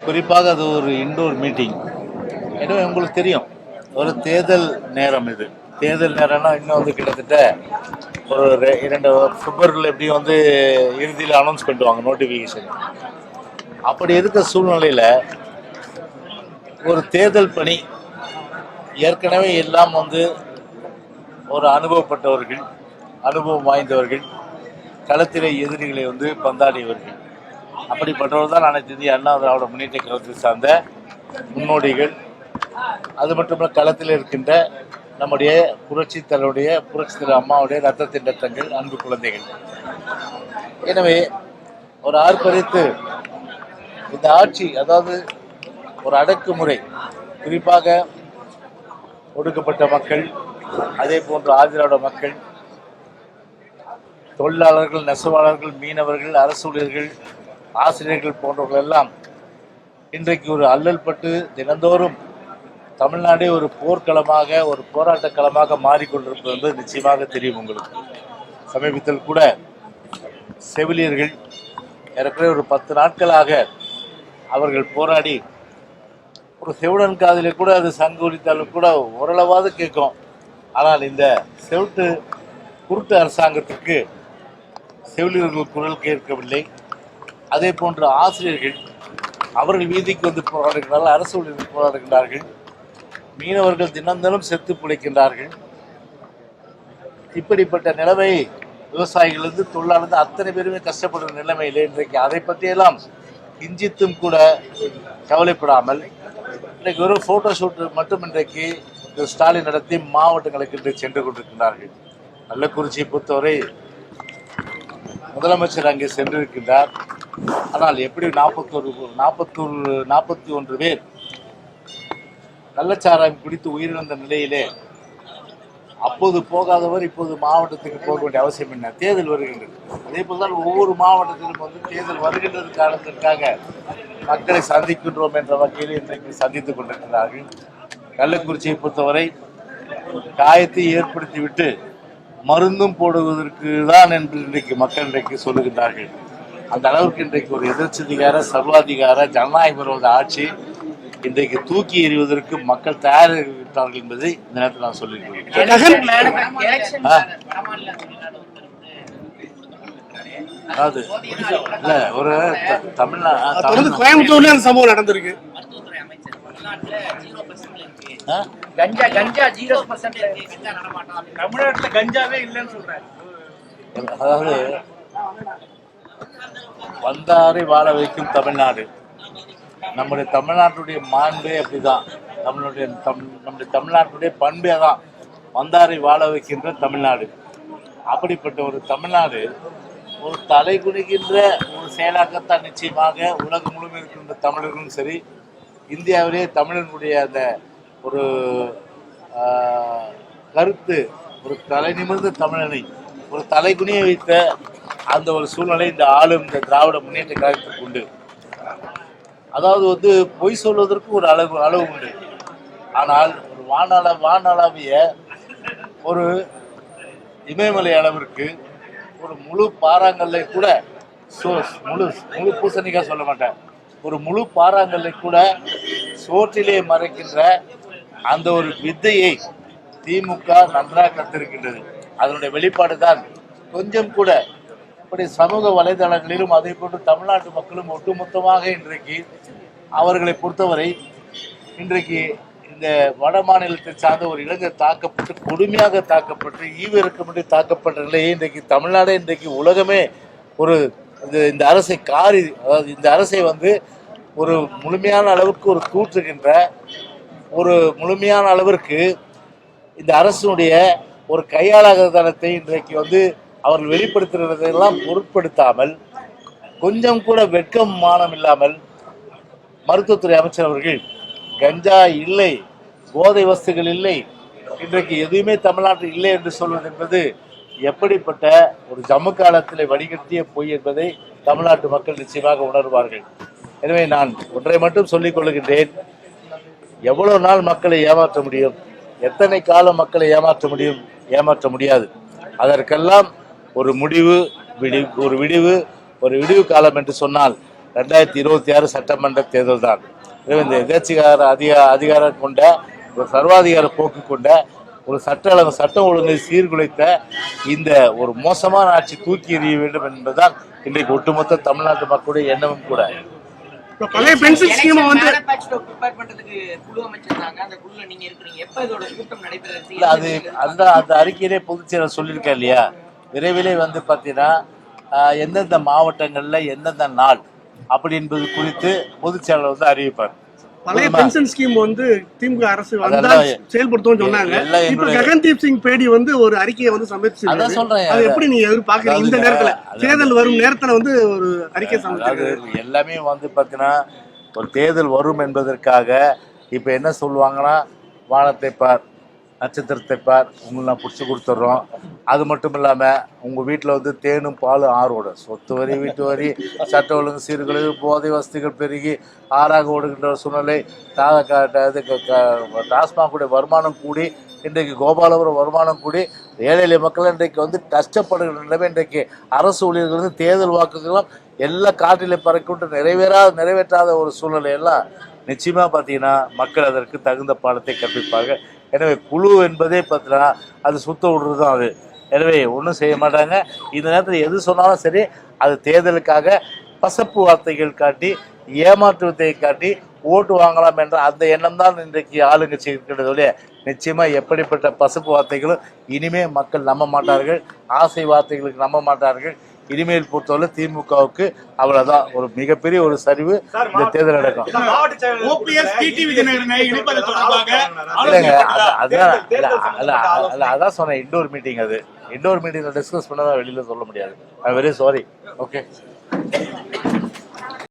குறிப்பாக அது ஒரு இண்டோர் மீட்டிங். எனவே உங்களுக்கு தெரியும், ஒரு தேர்தல் நேரம் இது. தேர்தல் நேரம்னா இன்னும் கிட்டத்தட்ட ஒரு 2 பிப்ரவரியில் எப்படியும் இறுதியில் அனௌன்ஸ் பண்ணுவாங்க நோட்டிஃபிகேஷன். அப்படி இருக்க சூழ்நிலையில் ஒரு தேர்தல் பணி ஏற்கனவே எல்லாம் ஒரு அனுபவப்பட்டவர்கள், அனுபவம் வாய்ந்தவர்கள், களத்திலே எதிரிகளை பந்தாடியவர்கள், அப்படிப்பட்டவர்கள் தான் அனைத்து இந்திய அண்ணா திராவிட முன்னேற்ற கழகத்தை சார்ந்த முன்னோடிகள். அது மட்டுமல்ல, களத்தில் இருக்கின்ற நம்முடைய புரட்சி தலைவர் அம்மாவுடைய ரத்தத்தின் ரத்தங்கள், அன்பு குழந்தைகள். எனவே ஒரு ஆர்ப்பரித்து இந்த ஆட்சி, அதாவது ஒரு அடக்குமுறை, குறிப்பாக ஒடுக்கப்பட்ட மக்கள், அதே போன்று ஆதிராவிட மக்கள், தொழிலாளர்கள், நெசவாளர்கள், மீனவர்கள், அரசு ஊழியர்கள், ஆசிரியர்கள் போன்றவர்கள் எல்லாம் இன்றைக்கு ஒரு அல்லல் பட்டு தினந்தோறும் தமிழ்நாடே ஒரு போர்க்களமாக, ஒரு போராட்ட களமாக மாறிக்கொண்டிருப்பது என்பது நிச்சயமாக தெரியும் உங்களுக்கு. சமீபத்தில் கூட செவிலியர்கள் ஏறக்குறைய ஒரு 10 நாட்களாக அவர்கள் போராடி, ஒரு செவிடன் காதிலே கூட அது சங்கூரித்தாலும் கூட ஓரளவாவது கேட்கும். ஆனால் இந்த செவிட்டு குருட்டு அரசாங்கத்திற்கு செவிலியர்கள் குரல் கேட்கவில்லை. அதே போன்று ஆசிரியர்கள் அவர்கள் வீதிக்கு போராடுகிறார்கள், அரசு ஊழியர்கள் போராடுகிறார்கள், மீனவர்கள் தினந்தனம் செத்து பிழைக்கின்றார்கள். இப்படிப்பட்ட நிலைமை விவசாயிகள் தொழிலாளர்கள் அத்தனை பேருமே கஷ்டப்படுற நிலைமையிலே இன்றைக்கு அதை பற்றியெல்லாம் கிஞ்சித்தும் கூட கவலைப்படாமல் இன்றைக்கு ஒரு போட்டோ ஷூட் மட்டும் இன்றைக்கு ஸ்டாலின் நடத்தி மாவட்டங்களுக்கு இன்று சென்று கொண்டிருக்கிறார்கள். கள்ளக்குறிச்சியை பொறுத்தவரை முதலமைச்சர் அங்கே சென்றிருக்கின்றார். ஆனால் எப்படி 41 பேர் கள்ளச்சாராயம் குடித்து உயிரிழந்த நிலையிலே அப்போது போகாதவர் இப்போது மாவட்டத்துக்கு போக வேண்டிய அவசியம் என்ன? தேர்தல் வருகின்றது. அதே போல்தான் ஒவ்வொரு மாவட்டத்திலும் தேர்தல் வருகின்றது காரணத்திற்காக மக்களை சந்திக்கின்றோம் என்ற வகையில் இன்றைக்கு சந்தித்துக் கொண்டிருக்கிறார்கள். கள்ளக்குறிச்சியை பொறுத்தவரை காயத்தை ஏற்படுத்திவிட்டு மருந்தும் போடுவதற்கு தான் என்று இன்றைக்கு மக்கள் இன்றைக்கு சொல்லுகின்றார்கள். அந்த அளவுக்கு இன்றைக்கு ஒரு எதிர்ச்சதிகார, சர்வாதிகார, ஜனநாயக விரோத ஆட்சி இன்றைக்கு தூக்கி எறிவதற்கு மக்கள் தயாரித்தார்கள் என்பதை இந்த நேரத்தில் நான் சொல்லியிருக்கிறேன். அதாவது இல்ல, ஒரு தமிழ்நாடு கோயம்புத்தூர்ல அந்த சம்பவம் நடந்திருக்கு. அதாவது வந்தாரை வாழ வைக்கும் தமிழ்நாடு. நம்முடைய தமிழ்நாட்டுடைய மாண்பே அப்படிதான். நம்முடைய தமிழ்நாட்டுடைய பண்பே தான் வந்தாரை வாழ வைக்கின்ற தமிழ்நாடு. அப்படிப்பட்ட ஒரு தமிழ்நாடு ஒரு தலை குனிகின்ற ஒரு செயலாக்கத்தான் நிச்சயமாக உலகம் முழுவதும் இருக்கின்ற தமிழர்களும் சரி, இந்தியாவிலே தமிழர்களுடைய அந்த ஒரு கருத்து, ஒரு தலை நிமிர்ந்த தமிழனை ஒரு தலை குனிய வைத்த அந்த ஒரு சூழ்நிலை இந்த ஆளும் இந்த திராவிட முன்னேற்ற கழகத்துக்கு உண்டு. அதாவது பொய் சொல்வதற்கு ஒரு அளவு உண்டு. ஆனால் ஒரு வானளாவிய ஒரு இமயமலை அளவிற்கு ஒரு முழு பாறாங்கல்லை கூட, முழு பூசணிக்காய் சொல்ல மாட்டேன், ஒரு முழு பாறாங்கல்லை கூட சோற்றிலே மறைக்கின்ற அந்த ஒரு வித்தையை திமுக நன்றாக கத்திருக்கின்றது. அதனுடைய வெளிப்பாடு தான் கொஞ்சம் கூட இப்படி சமூக வலைதளங்களிலும் அதே போன்று தமிழ்நாட்டு மக்களும் ஒட்டுமொத்தமாக இன்றைக்கு அவர்களை பொறுத்தவரை இன்றைக்கு இந்த வட மாநிலத்தை சார்ந்த ஒரு இளைஞர் தாக்கப்பட்டு, கொடுமையாக தாக்கப்பட்டு, ஈவிரக்கமின்றி தாக்கப்பட்ட நிலையை இன்றைக்கு தமிழ்நாடே, இன்றைக்கு உலகமே ஒரு இந்த அரசை அதாவது இந்த அரசை ஒரு முழுமையான அளவுக்கு ஒரு தூற்றுகின்ற, ஒரு முழுமையான அளவிற்கு இந்த அரசுடைய ஒரு கையாளாகத்தனத்தை இன்றைக்கு அவர்கள் வெளிப்படுத்துகிறதெல்லாம் பொருட்படுத்தாமல், கொஞ்சம் கூட வெட்கம் மானம் இல்லாமல் மருத்துவத்துறை அமைச்சர் அவர்கள் கஞ்சா இல்லை, போதை வஸ்துகள் இல்லை, இன்றைக்கு எதுவுமே தமிழ்நாட்டில் இல்லை என்று சொல்வது என்பது எப்படிப்பட்ட ஒரு ஜம்மு காலத்தில் வடிகட்டிய பொய் என்பதை தமிழ்நாட்டு மக்கள் நிச்சயமாக உணர்வார்கள். எனவே நான் ஒன்றை மட்டும் சொல்லிக் கொள்கின்றேன், எவ்வளவு நாள் மக்களை ஏமாற்ற முடியும்? எத்தனை காலம் மக்களை ஏமாற்ற முடியும்? ஏமாற்ற முடியாது. அதற்கெல்லாம் ஒரு விடிவு காலம் என்று சொன்னால் 2026 சட்டமன்ற தேர்தல் தான். இந்த எதேச்சிகார அதிகாரம் கொண்ட ஒரு சர்வாதிகார போக்கு கொண்ட ஒரு சட்ட ஒழுங்கை சீர்குலைத்த இந்த ஒரு மோசமான ஆட்சி தூக்கி எறிய வேண்டும் என்பதுதான் இன்றைக்கு ஒட்டுமொத்த தமிழ்நாட்டு மக்களுடைய எண்ணமும் கூட. பழைய பென்ஷன் ஸ்கீம் வந்து அது அந்த அறிக்கையிலே பொதுச் செயலர் சொல்லியிருக்கேன் இல்லையா, விரைவிலே வந்து பார்த்தீங்கன்னா எந்தெந்த மாவட்டங்கள்ல எந்தெந்த நாள் அப்படி என்பது குறித்து பொதுச் செயலர் வந்து அறிவிப்பார். பழைய பென்ஷன் ஸ்கீம் வந்து திமுக அரசு செயல்படுத்தும் சொன்னாங்க. இப்ப ககன்தீப் சிங் பேடி வந்து ஒரு அறிக்கையை வந்து சமர்ப்பிச்சு, அதான் சொல்றேன், அது எப்படி நீங்க எதிர்பார்க்கறீங்க? இந்த நேரத்துல தேர்தல் வரும் நேரத்துல வந்து ஒரு அறிக்கை சமர்ப்பிச்சு எல்லாமே வந்து பாத்தீங்கன்னா ஒரு தேர்தல் வரும் என்பதற்காக இப்ப என்ன சொல்லுவாங்கன்னா, வானத்தை பார் நட்சத்திரத்தை பார், உங்களை நான் பிடிச்சி கொடுத்துட்றோம். அது மட்டும் இல்லாமல் உங்கள் வீட்டில் வந்து தேனும் பாலும் ஆறோட சொத்து வரி வீட்டு வரி சட்ட ஒழுங்கு சீர்குலைவு போதை வசதிகள் பெருகி ஆறாக ஓடுகின்ற சூழ்நிலை, டாஸ்மாகுடைய வருமானம் கூடி இன்றைக்கு கோபாலபுரம் வருமானம் கூடி ஏழை எளிய மக்கள் இன்றைக்கு வந்து கஷ்டப்படுகின்ற நிலைமை. இன்றைக்கு அரசு ஊழியர்கள் வந்து தேர்தல் வாக்குகளும் எல்லாம் காற்றிலே பறக்கிட்டு நிறைவேற்றாத ஒரு சூழ்நிலையெல்லாம் நிச்சயமாக பார்த்தீங்கன்னா மக்கள் அதற்கு தகுந்த பாடத்தை கற்பிப்பாங்க. எனவே குழு என்பதே பார்த்தீங்கன்னா அது சுத்த விடுறது தான் அது. எனவே ஒன்றும் செய்ய மாட்டாங்க. இந்த நேரத்தில் எது சொன்னாலும் சரி, அது தேர்தலுக்காக பசப்பு வார்த்தைகள் காட்டி ஏமாற்றுவதை காட்டி ஓட்டு வாங்கலாம் என்ற அந்த எண்ணம் தான் இன்றைக்கு ஆளுங்கட்சி இருக்கிறதோட நிச்சயமாக எப்படிப்பட்ட பசப்பு வார்த்தைகளும் இனிமே மக்கள் நம்ப மாட்டார்கள். ஆசை வார்த்தைகளுக்கு நம்ப மாட்டார்கள். இனிமேல் பொறுத்தவரை திமுகவுக்கு அவ்வளவுதான், ஒரு மிகப்பெரிய ஒரு சரிவு இந்த தேர்தல் நடக்கும். அதான் சொன்னேன், இண்டோர் மீட்டிங். அது இண்டோர் மீட்டிங்ல டிஸ்கஸ் பண்ணதான் வெளியில சொல்ல முடியாது. I very sorry. ஓகே.